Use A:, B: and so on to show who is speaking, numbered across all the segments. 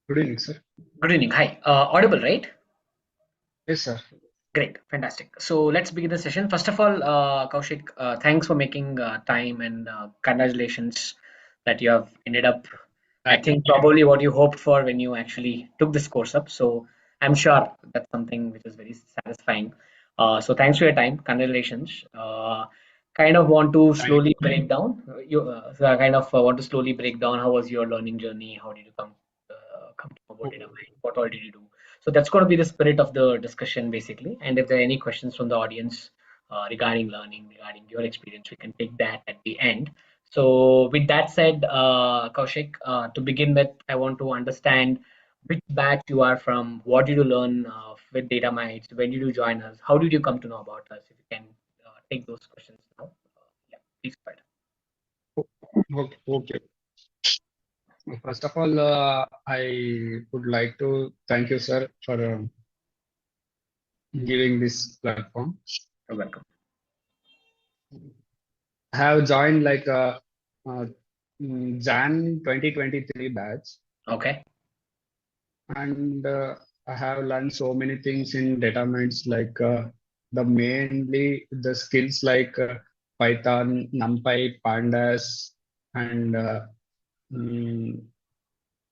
A: Good evening, sir.
B: Good evening. Hi. Audible, right?
A: Yes, sir.
B: Great. Fantastic. So let's begin the session. First of all, Kowshik, thanks for making time and congratulations that you have ended up, I
A: Thank
B: think, probably what you hoped for when you actually took this course up. So I'm sure that's something which is very satisfying. So thanks for your time. Congratulations. Kind of want to
A: thank
B: slowly break down. So I kind of want to slowly break down how was your learning journey? How did you come to know about data
A: you.
B: mining? What all did you do? So that's going to be the spirit of the discussion, basically. And if there are any questions from the audience regarding learning, regarding your experience, we can take that at the end. So, with that said, Kaushik, to begin with, I want to understand which batch you are from, what did you learn with DataMites, when did you join us, how did you come to know about us? If you can take those questions now. Yeah, please go ahead.
A: Okay. Okay. First of all, I would like to thank you, sir, for giving this platform.
B: You're welcome.
A: I have joined like uh, Jan 2023 batch,
B: Okay.
A: and I have learned so many things in data mines, like the mainly the skills like Python, NumPy, Pandas, and mm,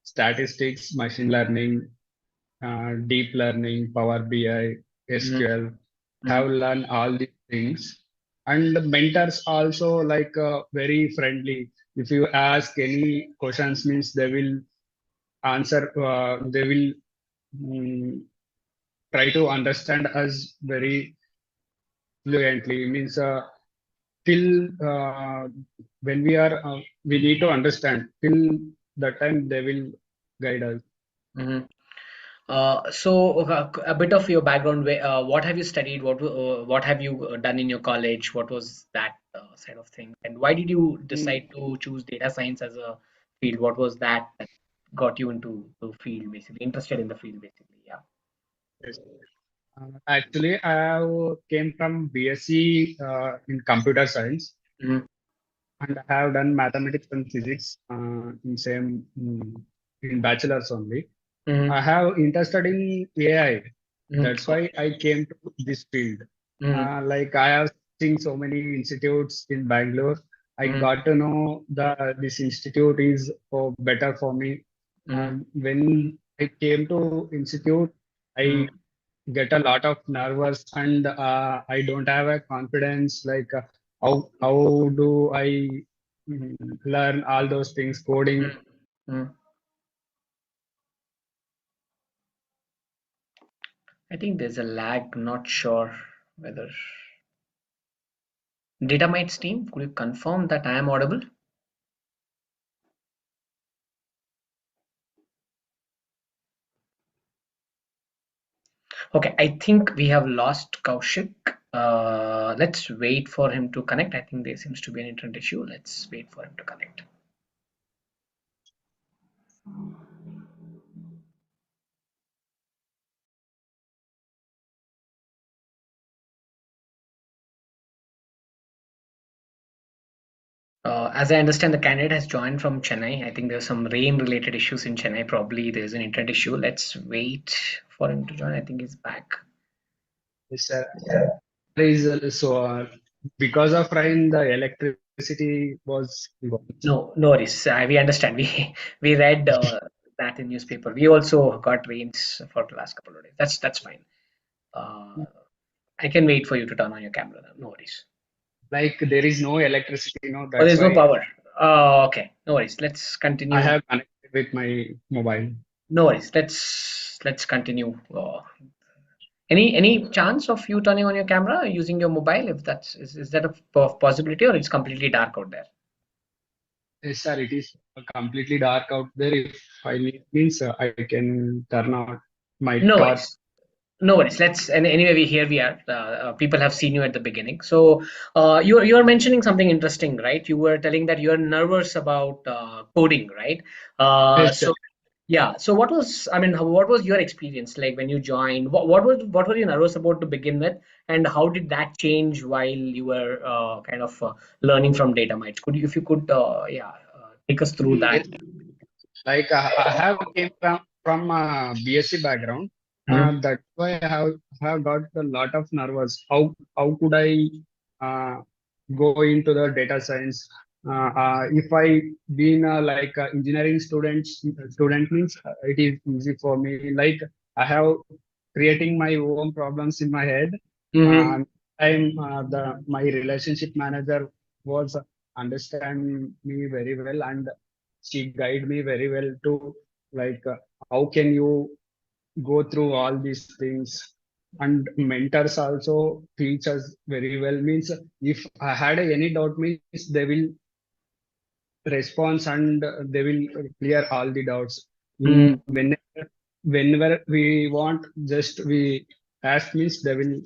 A: statistics, machine learning, deep learning, Power BI, SQL.
B: Mm-hmm.
A: Have learned all these things. And the mentors also like very friendly. If you ask any questions, means they will answer. They will mm, try to understand us very fluently. Means till when we need to understand. Till the time they will guide us.
B: Mm-hmm. So a bit of your background. What have you studied? What have you done in your college? What was that side of things? And why did you
A: Mm,
B: decide to choose data science as a field? What was that got you into the field, basically interested in the field, basically? Yeah.
A: yes. Actually, I have came from BSc in computer science,
B: Mm-hmm.
A: and I have done mathematics and physics in same in bachelor's only.
B: Mm-hmm.
A: I have interested in AI. That's
B: Mm-hmm.
A: why I came to this field.
B: Mm-hmm.
A: Like I have seen so many institutes in Bangalore. I
B: Mm-hmm.
A: got to know that this institute is better for me.
B: Mm-hmm.
A: When I came to institute, I get a lot of nervous, and I don't have a confidence like how do I learn all those things coding.
B: Mm-hmm. I think there's a lag. Not sure whether DataMites team. Could you confirm that I am audible? Okay, I think we have lost Kaushik. Let's wait for him to connect. I think there seems to be an internet issue. Let's wait for him to connect. As I understand, the candidate has joined from Chennai. I think there's some rain-related issues in Chennai. Probably there's an internet issue. Let's wait for him to join. I think he's back.
A: Yes, sir. Is so because of rain, the electricity was gone.
B: No, no worries. We understand. We read that in newspaper. We also got rains for the last couple of days. That's fine. Uh, I can wait for you to turn on your camera now. No worries.
A: Like there is no electricity,
B: Oh,
A: that's
B: there's no
A: why
B: power. Oh, okay. No worries. Let's
A: I
B: continue.
A: have connected with my mobile.
B: No worries. Let's continue. Any chance of you turning on your camera using your mobile? If is that a possibility, or it's completely dark out there?
A: Yes, sir, it is completely dark out there. If I need means I can turn on my
B: No
A: torch.
B: worries. No worries. Let's and anyway, here we are. People have seen you at the beginning. So you're mentioning something interesting, right? You were telling that you're nervous about coding, right?
A: Yes, sir.
B: So yeah. So what was I mean? What was your experience like when you joined? What were you nervous about to begin with, and how did that change while you were kind of learning from DataMites? Could you, if you could, take us through that?
A: Yes, like I have came from. from BSc background.
B: Mm,
A: That's why I have got a lot of nervous. How could I uh, go into the data science? If I been like a engineering student means it is easy for me. Like I have creating my own problems in my head.
B: mm-hmm,
A: Uh, the my relationship manager was understand me very well, and she guide me very well to like how can you go through all these things. And mentors also teach us very well, means if I had any doubt means they will respond, and they will clear all the doubts
B: mm,
A: in whenever we want, just we ask means they will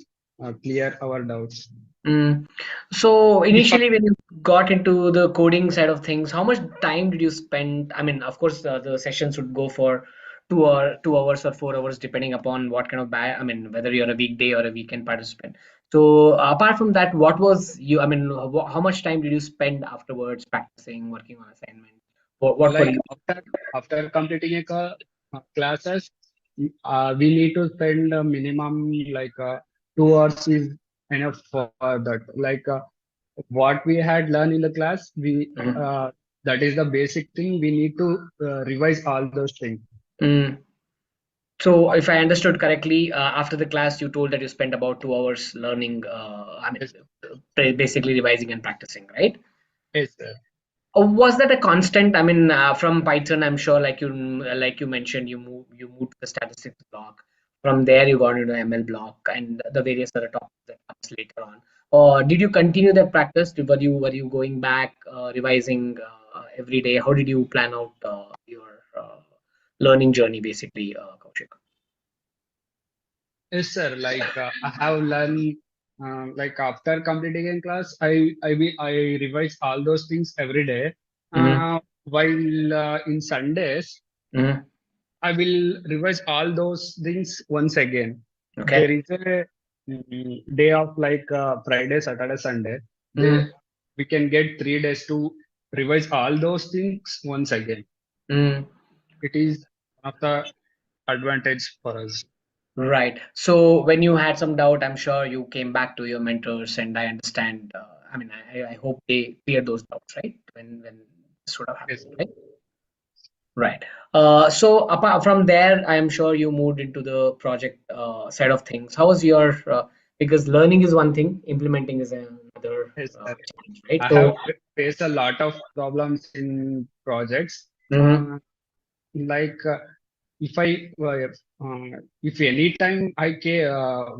A: clear our doubts.
B: mm. So
A: If
B: initially, when you got into the coding side of things, how much time did you spend? I mean, of course, the sessions would go for 2 hours or 4 hours, depending upon what kind of I mean, whether you're a weekday or a weekend participant. So apart from that, what was you? I mean, how much time did you spend afterwards practicing, working on assignment? What were
A: like
B: you?
A: after completing classes, we need to spend a minimum like 2 hours is enough for that. Like what we had learned in the class, we
B: Mhm.
A: that is the basic thing. We need to revise all those things.
B: Mm. So, if I understood correctly, after the class, you told that you spent about 2 hours learning, I mean,
A: Yes,
B: basically revising and practicing, right?
A: yes, sir.
B: Was that a constant? I mean, from Python, I'm sure, like you mentioned, you moved to the statistics block. From there, you got into ML block and the various other topics that comes later on. Or did you continue that practice? Were you going back, revising every day? How did you plan out your learning journey, basically, Kaushik?
A: Yes, sir. Like I have learned, like after completing in class, I revise all those things every day.
B: Mm-hmm.
A: While in Sundays,
B: Mm-hmm.
A: I will revise all those things once again. There
B: Okay.
A: is a day of like Friday, Saturday, Sunday. They
B: Mm-hmm.
A: we can get 3 days to revise all those things once again.
B: Mm-hmm.
A: It is one of the advantage for us.
B: Right. So when you had some doubt, I'm sure you came back to your mentors, and I understand. I mean, I hope they cleared those doubts, right? When this would have
A: Yes,
B: happened, right? Right. So apart from there, I am sure you moved into the project side of things. How was your because learning is one thing, implementing is another
A: yes, sir.
B: challenge, right?
A: I have
B: So,
A: faced a lot of problems in projects.
B: mhm,
A: Like if any time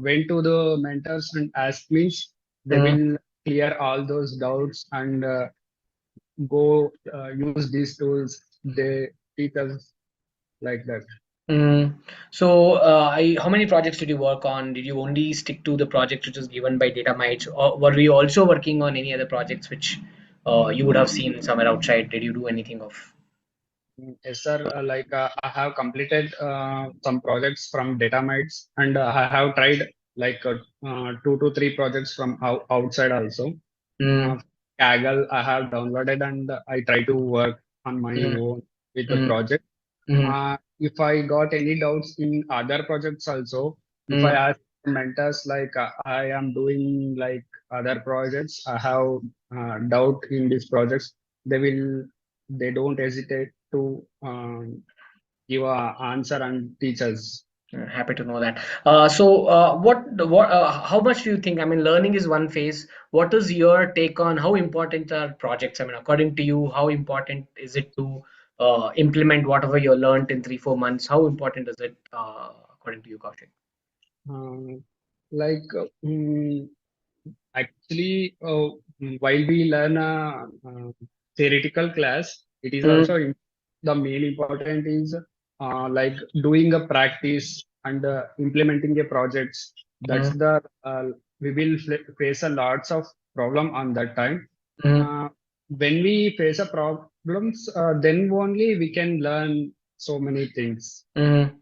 A: went to the mentors and asked me, they
B: mhm.
A: will clear all those doubts and go use these tools. They teach us like that.
B: Mm. So, how many projects did you work on? Did you only stick to the project which was given by DataMites, or were you also working on any other projects which you would have seen somewhere outside? Did you do anything of?
A: Yes, sir. Like I have completed some projects from DataMites, and I have tried like 2 to 3 projects from outside also. Uh,
B: Mm,
A: Kaggle I have downloaded, and I try to work on my
B: mm,
A: own with the
B: mm,
A: project.
B: mm,
A: If I got any doubts in other projects also, if I
B: mm,
A: ask mentors like I am doing like other projects, I have doubt in these projects, they don't hesitate to give a answer and teach us.
B: Happy to know that. So, how much do you think? I mean, learning is one phase. What is your take on how important are projects? I mean, according to you, how important is it to implement whatever you learned in 3, 4 months? How important is it, according to you, Kaushik?
A: Uh, like actually, while we learn a theoretical class, it is
B: Mm,
A: also the main important is like doing a practice and implementing a projects. That's
B: mm,
A: the we will face a lots of problem on that time.
B: mm,
A: Uh, when we face a problems, then only we can learn so many things.
B: mm,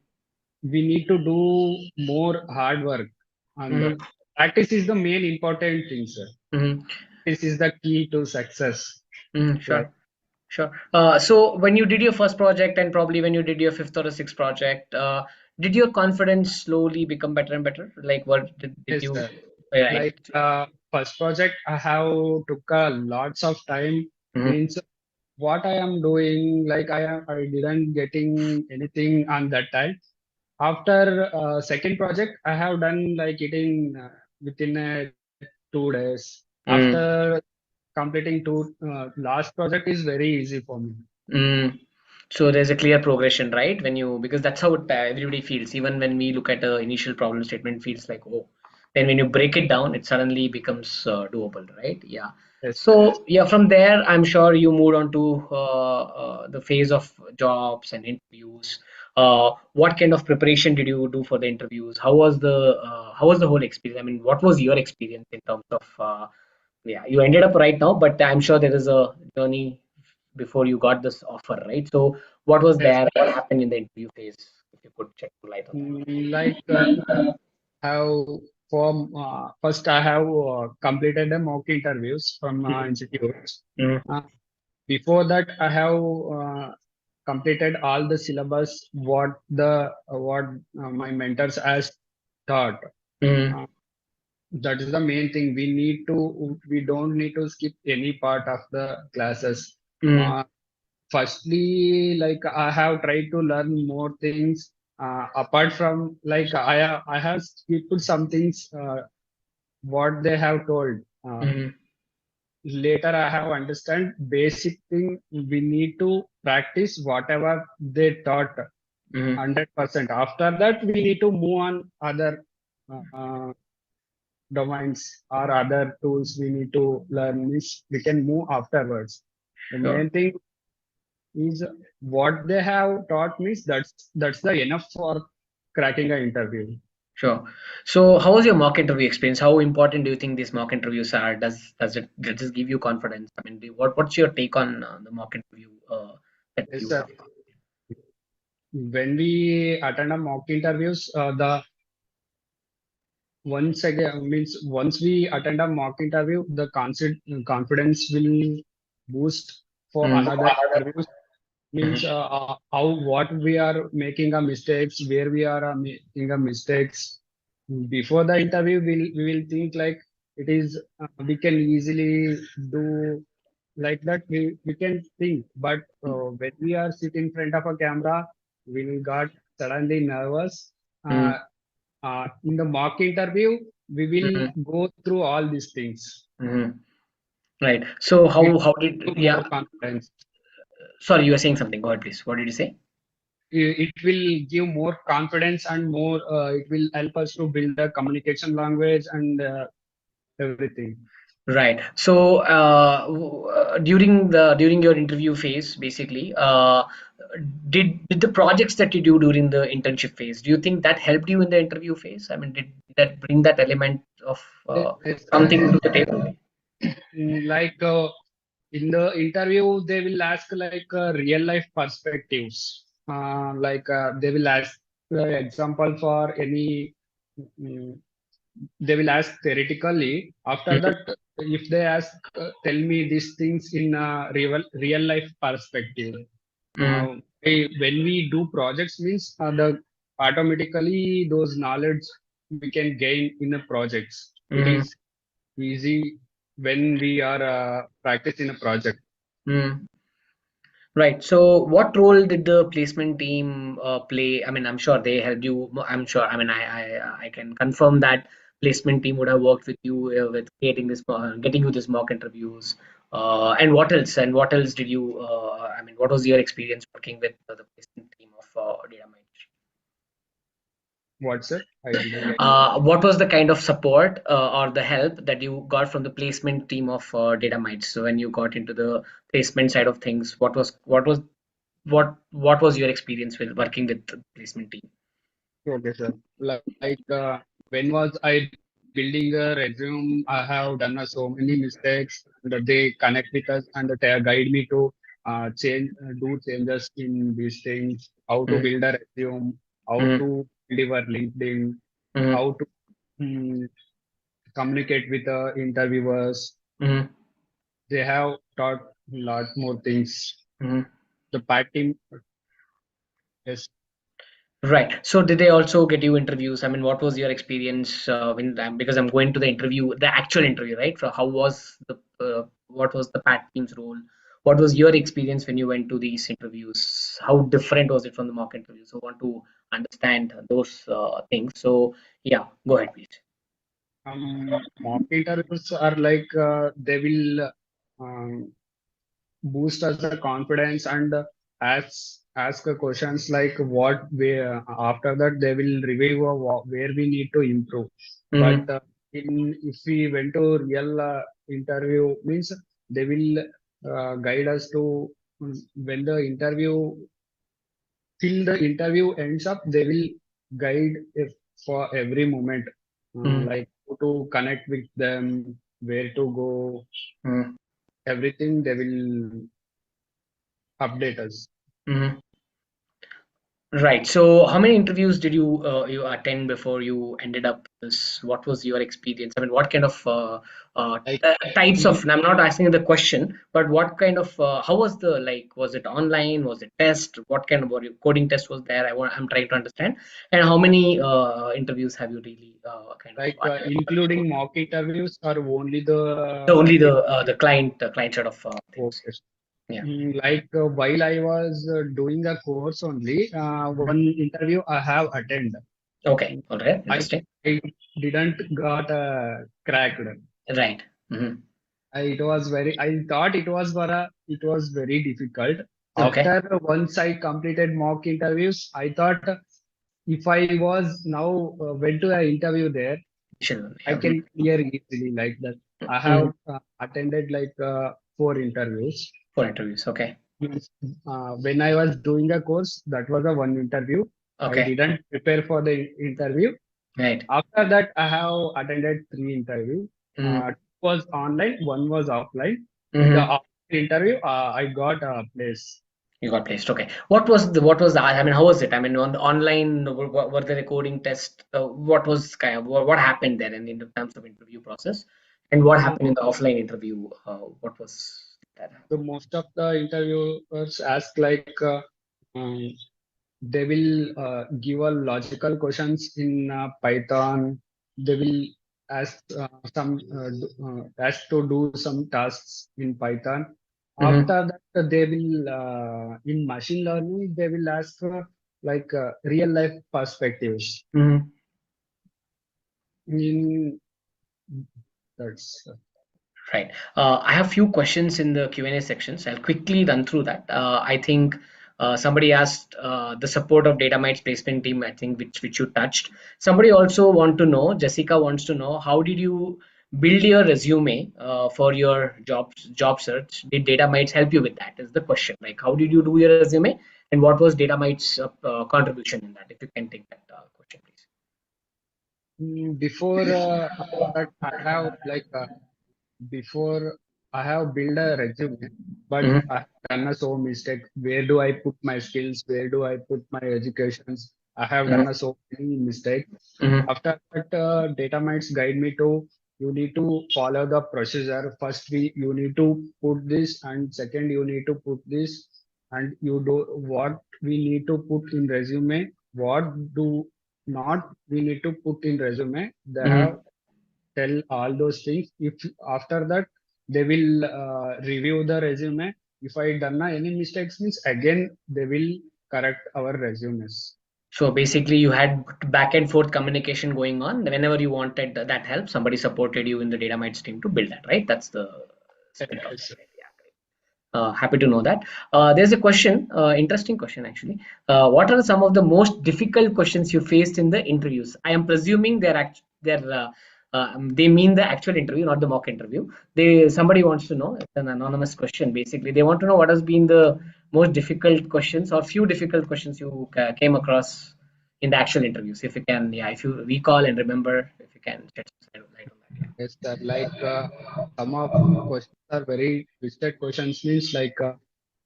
A: We need to do more hard work, and
B: mm,
A: practice is the main important thing, sir.
B: mm,
A: This is the key to success.
B: mm,
A: Like
B: sure. Sure. So when you did your first project and probably when you did your fifth or a sixth project, did your confidence slowly become better and better? Like what did
A: Yes,
B: you,
A: sir.
B: right?
A: Like first project, I have took lots of time.
B: Mm-hmm.
A: Means what I am doing, like I didn't getting anything on that time. After second project, I have done like it in within 2 days. After completing last project is very easy for me.
B: Mm. So there's a clear progression, right? When you, because that's how everybody feels. Even when we look at the initial problem statement, feels like, oh, then when you break it down, it suddenly becomes doable, right? Yeah.
A: Yes, sir.
B: So yeah, from there, I'm sure you moved on to the phase of jobs and interviews. What kind of preparation did you do for the interviews? How was the whole experience? I mean, what was your experience in terms of yeah, you ended up right now, but I'm sure there is a journey before you got this offer, right? So what was
A: Yes.
B: there? What happened in the interview phase? If you could shed some light on that.
A: Like have for first I have completed the mock interviews from institutes.
B: Mm,
A: Uh, Before that, I have completed all the syllabus what my mentors has taught.
B: mm,
A: Uh, that is the main thing. We don't need to skip any part of the classes.
B: mm,
A: Uh, Firstly, like I have tried to learn more things apart from like I have skipped some things what they have told.
B: mm,
A: Later I have understand basic thing we need to practice whatever they taught
B: mm,
A: 100%. After that we need to move on other uh, domains or other tools we need to learn means we can move afterwards. The
B: sure,
A: main thing is what they have taught means that's the enough for cracking an interview.
B: sure. So how was your mock interview experience? How important do you think these mock interviews are? Does this give you confidence? I mean, what's your take on the mock interview that
A: Yes,
B: you
A: sir.
B: have?
A: When we attend a mock interviews, the once again means once we attend a mock interview, the confidence will boost for
B: Mm,
A: another interviews.
B: mhm,
A: Means how what we are making a mistakes, where we are making a mistakes. Before the interview, we will think like it is we can easily do like that. We can think, but when we are sitting in front of a camera, we will got suddenly nervous.
B: mm,
A: In the mock interview, we
B: mm,
A: will go through all these things.
B: mhm. Right. So
A: It
B: how
A: gives
B: did,
A: you
B: yeah?
A: more confidence.
B: Sorry, you were saying something. Go ahead, please. What did you say?
A: It will give more confidence and more. It will help us to build a communication language and everything.
B: Right. So during your interview phase, basically, did the projects that you do during the internship phase, do you think that helped you in the interview phase? I mean, did that bring that element of
A: Yes,
B: something to the table?
A: like in the interview, they will ask like real life perspectives. Like they will ask example for any. mm, they will ask theoretically. After
B: Mhm,
A: that, if they ask, tell me these things in a real life perspective.
B: mhm,
A: When we do projects, means the automatically those knowledge we can gain in the projects. It
B: mhm,
A: is easy when we are practicing a project.
B: mhm. Right. So, what role did the placement team play? I mean, I'm sure they helped you. I'm sure. I mean, I can confirm that placement team would have worked with you with creating this, getting you this mock interviews. And what else? And what else did you? I mean, what was your experience working with the placement team of DataMites?
A: What's it? I didn't get.
B: What was the kind of support or the help that you got from the placement team of DataMites? So when you got into the placement side of things, what was your experience with working with the placement team?
A: Okay, sir. Like when was I building a resume? I have done so many mistakes, and they connect with us and they guide me to do changes in these things. How to
B: Mm,
A: build a resume, how
B: mm,
A: to deliver LinkedIn,
B: mm,
A: how to mm, communicate with the interviewers.
B: mm.
A: They have taught a lot more things. The PAT team. Yes.
B: Right. So did they also get you interviews? I mean, what was your experience when because I'm going to the interview, the actual interview, right? So how was the what was the PAT team's role? What was your experience when you went to these interviews? How different was it from the mock interview? So I want to understand those things. So yeah, go ahead, please.
A: Mock interviews are like they will boost us the confidence and ask questions like what we after that they will review where we need to improve. But
B: Mm-hmm.
A: in if we went to real interview means they will guide us to when the interview till the interview ends up they will guide if for every moment like how to connect with them, where to go,
B: Mm-hmm.
A: everything they will update us.
B: Mm-hmm. Right. So, how many interviews did you attend before you ended up this? What was your experience? I mean, what kind of
A: Like
B: types
A: we,
B: of? I'm not asking the question, but what kind of? How was the like? Was it online? Was it test? What kind of coding test was there? I'm trying to understand. And how many interviews have you really kind of
A: like
B: attended?
A: including mock interviews or only the
B: The only
A: interview
B: the client side of things.
A: focus.
B: Yeah.
A: Like while I was doing a course only, one interview I have attended.
B: Okay. All right.
A: I
B: Interesting.
A: I didn't got cracked.
B: Right. Mm-hmm.
A: I thought it was very difficult.
B: Okay.
A: After once I completed mock interviews, I thought if I was now went to an interview there,
B: Sure.
A: I
B: Yeah.
A: can clear easily like that. I
B: Mm-hmm.
A: have attended like 4 interviews.
B: For interviews. Okay.
A: Means, when I was doing a course, that was a one interview. I
B: Okay.
A: didn't prepare for the interview.
B: Right.
A: After that, I have attended 3 interviews.
B: Mm-hmm.
A: Two was online, one was offline. In the
B: Mm-hmm.
A: offline interview, I got a place.
B: You got placed. Okay. What was the I mean, how was it? I mean, on the online, were the recording test? What was kind of what happened there in the terms of interview process, and what
A: Uh,
B: happened in the offline interview? What was that?
A: the most of the interviewers ask like um, they will give a logical questions in Python. They will ask ask to do some tasks in Python.
B: Mm-hmm.
A: After that, they will in machine learning they will ask like real life perspectives.
B: Mm-hmm.
A: In that's
B: Right. I have few questions in the Q&A sections. I'll quickly run through that. I think somebody asked the support of DataMites placement team, I think, which you touched. Somebody also want to know, Jessica wants to know, how did you build your resume for your job search? Did DataMites help you with that? Is the question. Like, how did you do your resume, and what was DataMites' contribution in that? If you can take that question, please.
A: before that I have like before I have built a resume, but
B: Mm-hmm.
A: I have done a so mistake. Where do I put my skills? Where do I put my educations? I have done a so many mistakes.
B: Mm-hmm.
A: After that, data mites guide me to you need to follow the procedure. First, you need to put this, and second, you need to put this, and you do what we need to put in resume. What do not we need to put in resume? They
B: Mm-hmm.
A: have tell all those things. If after that they will review the resume. If I done any mistakes means again they will correct our resumes.
B: So basically, you had back and forth communication going on. Whenever you wanted that help, somebody supported you in the DataMites team to build that, right? That's the spirit of
A: Yes,
B: that. Yeah, great. Happy to know that. There's a question, interesting question actually. What are some of the most difficult questions you faced in the interviews? I am presuming they mean the actual interview, not the mock interview. Somebody wants to know. It's an anonymous question. Basically, they want to know what has been the most difficult questions or few difficult questions you came across in the actual interviews. If you can, yeah, if you recall and remember, if you can shed some light on that.
A: yes, sir. Like some of questions are very twisted questions means like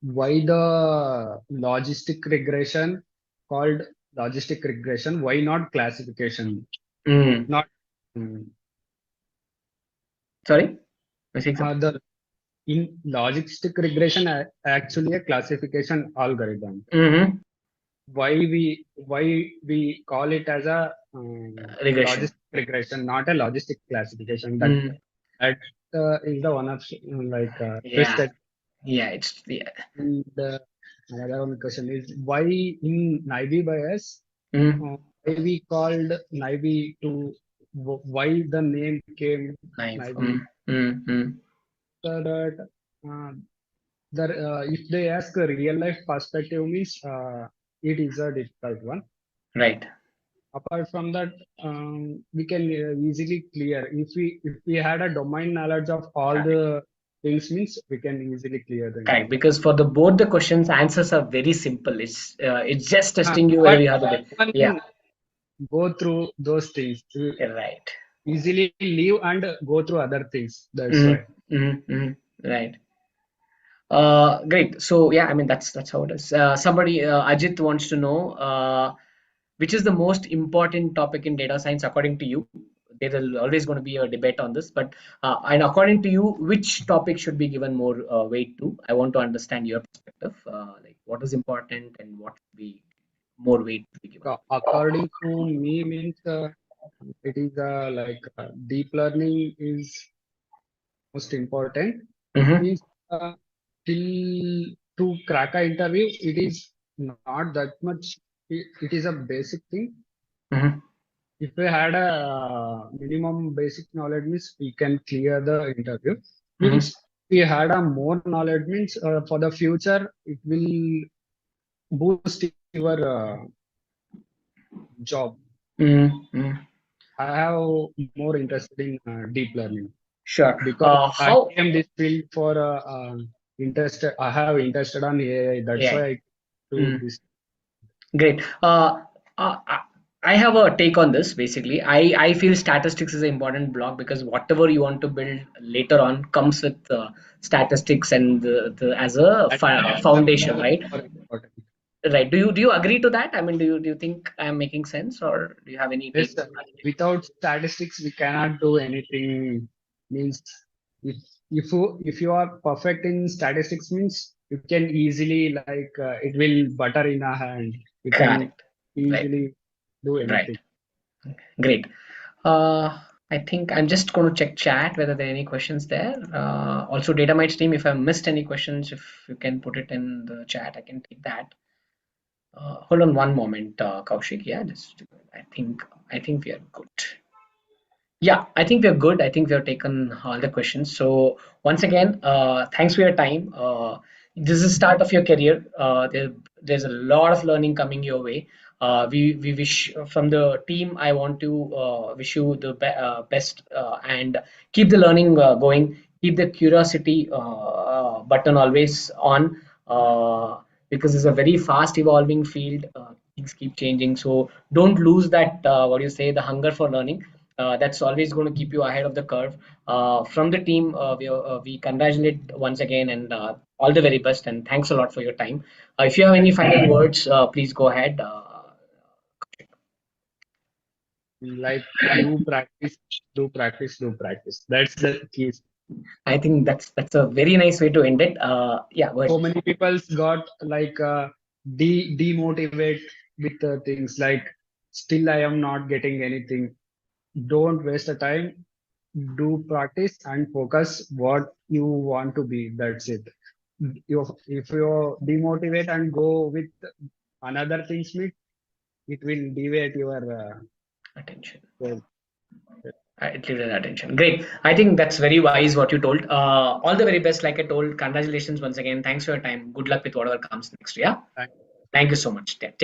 A: why the logistic regression called logistic regression? Why not classification?
B: Yeah.
A: Not mm,
B: Sorry, missing something.
A: the in logistic regression, actually a classification algorithm.
B: Mm-hmm.
A: Why we call it as a
B: Regression.
A: logistic regression, not a logistic classification.
B: Mm.
A: That is the one of
B: Yeah.
A: twisted.
B: Yeah. It's yeah.
A: And another one question is why in naive bias,
B: Mm.
A: why we called naive to why the name came
B: Knife.
A: naive.
B: Mm.
A: So that if they ask a real life perspective means it is a difficult one.
B: Right.
A: Apart from that, we can easily clear if we had a domain knowledge of all
B: Correct.
A: the things means we can easily clear the
B: Correct.
A: interview.
B: Because for the both the questions, answers are very simple. It's just testing you whether
A: But
B: you have the.
A: one
B: Yeah.
A: can go through those things to
B: Right.
A: easily leave and go through other things. That's why.
B: Mm-hmm. Right. Great. So yeah, I mean that's how it is. Somebody, Ajit wants to know which is the most important topic in data science according to you. There is always going to be a debate on this, but and according to you, which topic should be given more weight to? I want to understand your perspective. Like what is important and what should be more weight to be given.
A: According to me, means it is deep learning is most important.
B: Mm-hmm.
A: Means till to crack a interview, it is not that much. It is a basic thing.
B: Mm-hmm.
A: If we had a minimum basic knowledge, means we can clear the interview.
B: Mm-hmm.
A: Means we had a more knowledge means for the future it will boost your job.
B: Mm-hmm.
A: I have more interested in deep learning
B: Sure.
A: because I
B: How?
A: came this field for interested. I have interested on AI. That's
B: Yeah.
A: why I do this.
B: Great. Uh, I have a take on this. Basically, I feel statistics is an important block because whatever you want to build later on comes with statistics and as a
A: That
B: foundation,
A: is
B: right?
A: more important.
B: Right. Do you agree to that? I mean, do you think I'm making sense, or do you have any take?
A: Yes, without statistics, we cannot do anything. Means if if you are perfect in statistics, means you can easily it will butter in a hand. You can
B: Correct. Right.
A: easily do
B: Right.
A: anything.
B: Great. I think I'm just going to check chat whether there are any questions there. Also, DataMites team, if I missed any questions, if you can put it in the chat, I can take that. Hold on one moment, Kowshik. Yeah, just I think we are good. Yeah, I think we're good. I think we have taken all the questions. So once again, thanks for your time. This is the start of your career. There's a lot of learning coming your way. We wish from the team. I want to wish you the best and keep the learning going. Keep the curiosity button always on because it's a very fast evolving field. Things keep changing, so don't lose that. What do you say? The hunger for learning that's always going to keep you ahead of the curve. From the team, we congratulate once again and all the very best. And thanks a lot for your time. If you have any final words, please go ahead.
A: Like do practice, do practice, do practice. That's the key.
B: I think that's a very nice way to end it. Yeah, go ahead.
A: So many people got demotivate with things like still I am not getting anything. Don't waste the time. Do practice and focus what you want to be. That's it. If you demotivate and go with another things, it will deviate your
B: Attention.
A: goal.
B: It needed attention. Great. I think that's very wise what you told. All the very best. Like I told, congratulations once again. Thanks for your time. Good luck with whatever comes next. Yeah.
A: Thank
B: Thank you so much. Take